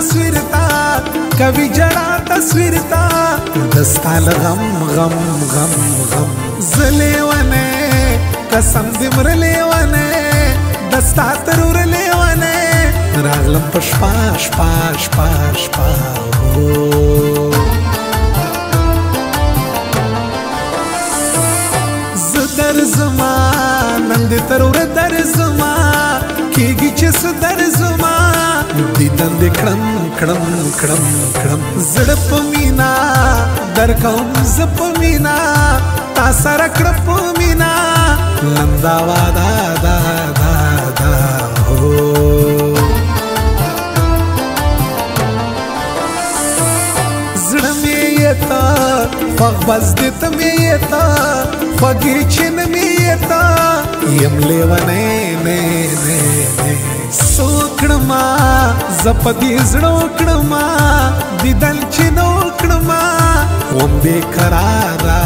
تصویر تا کوي جړا تصویر تا دستال غم غم غم غم زلیونه قسم دې مرلیونه دستا ترور لیونه راغلم پشپا شپا شپا شپا زدر زما نن دې ترور در زما کېږي چې در زما دیدن دې کړم کړم کړم کړم زړه په مینا در کوم زه په مینا تا سره کړه په مینا لندا وادا دا دا دا هو زړه مې یتا خوږ بس دې ته مې یتا خوږې چې نه مې یتا یم لیونی نه نه سو کړما زه په دې زړه کړما دیدن چې نو کړما وم بې قراره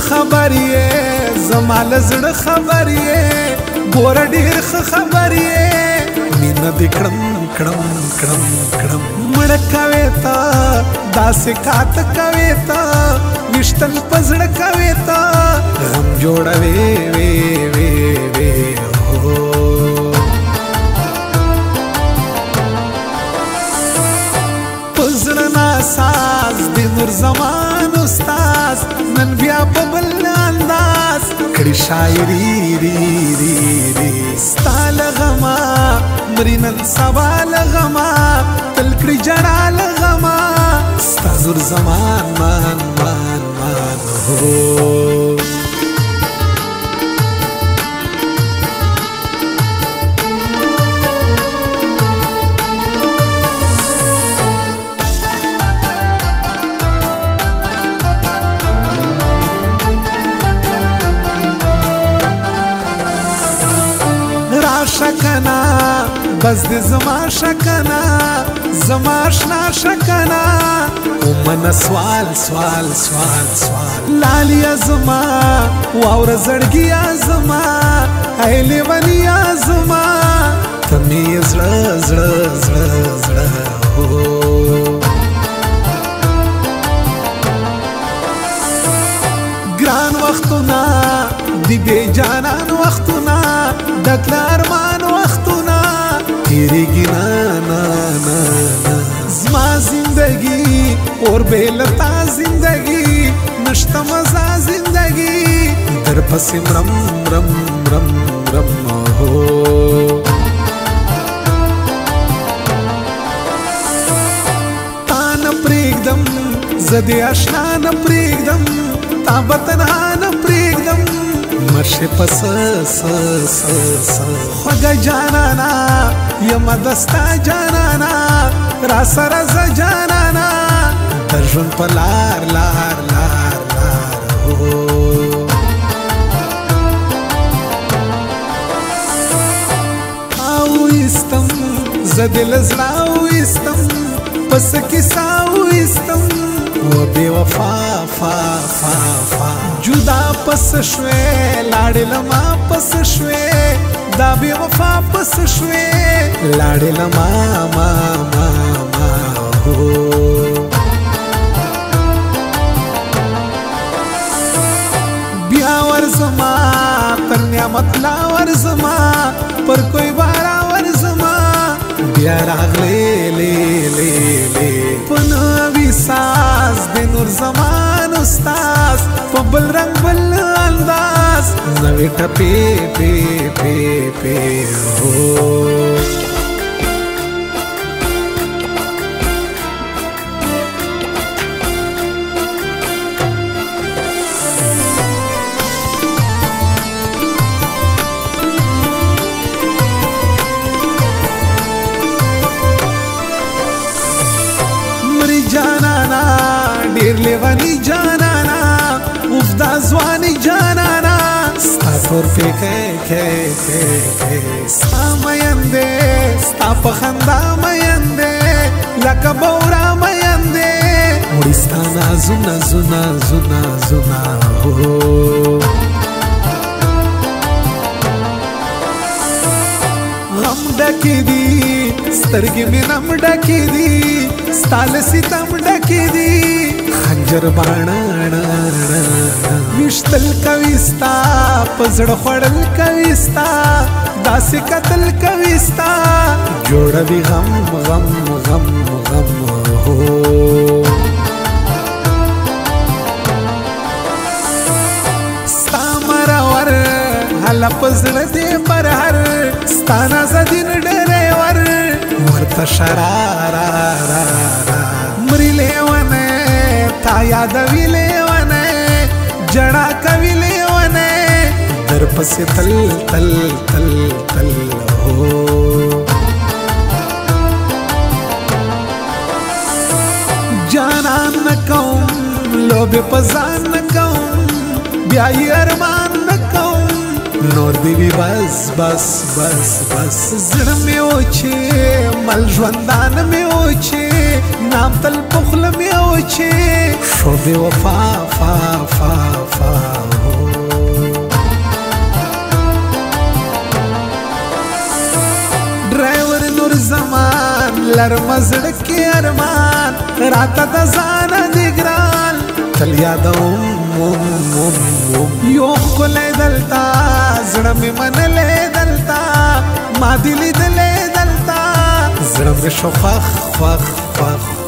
خبر یې زما له زړه خبر یې ګوره ډېر ښه خبر یې مینه دې کړم کړم کړم کړم مړه کوې ته داسې کاته کوې ته ویشتل په زړه کوې ته غم جوړوې وې وې وې هو په زړه ناساز د نور زمان استاز نن بیا په بل انداز کړي شاعري ری ری ری ستا له غمه مري نن سبا له غمه تل کړي جړا له غمه ستا زور زمان مان مان مان هو شکنا بس دې زما شکنا زما آشنا شکنا ومنه سوال سوال سوال سوال لالیا زما واوره زړګیا زما ای لیونیا زما ته مې زړه زړه زړه زړه هو ګران وختونه دی بې جانان وختونه دتل ارمان وختونه تیریږي نه نه نه زما زندگی اور بې لتا زندگی نشته مزه زندگی در پسې مرم مرم مرم مرم هو تا نه پرېږدم زه دې اشنا نه پرېږدم تا به تنها نه پرېږدم مرشه پس خوږه جانانا یمه دستا جانانا را سره زه جانانا د ژوند په لار لار لار لار هو او ایستم زه دې له زړه اویستم پس کیسه اویستم و بے وفا فا فا فا جدا پس شوے لاڑے لما پس شوے دا بے وفا پس شوے لاڑے لما ما ما ما ہو بیا ورزما پر نعمت لا ورزما پر کوئی بارا ورزما بیا راغلے لے لے لے پنوی ساز د نور زمان استاز په بل رنگ بل انداز نوې ټپې پې پې پې هو ډېر لیونی جانانا اوفدا ځواني جانانا ستا تور پېکې ستا میندې ستا په خندا میندې لکه بورا میندې وړي ستا نازونه زونه زونه زونه هو ډکې دي سترګې مې نم ډکې دي ستا له ستم ډکې دي خنجر باڼه ویشتل کوي ستا په زړه خوړل کوي ستا داسې قتل کوي ستا جوړوي غم غم غم غم هو ستا مرور هله په زړه دې پر هر ستا نازدین ډریور ورته شرارارارا مري لیونه تا یادوي لیونه جړا کوي لیونه در پسې تل تل تل تل هو جانان نکوم لوبې په ځان نکوم بیا یې ارمان نکوم نور دی وی بس بس بس بس زړه مې وچې مل ژوندان مې وچې نام تل په خوله مې وچې شو بې وفا فا فا فا ډرایور نور زمان لرم زړه کې ارمان راته د ځانه دې ګران تل یادوم یو ښکلی دلته زړه مې منلی دلته ما دې لیدلی دلته زړه مې شو خوښ خوښ خوښ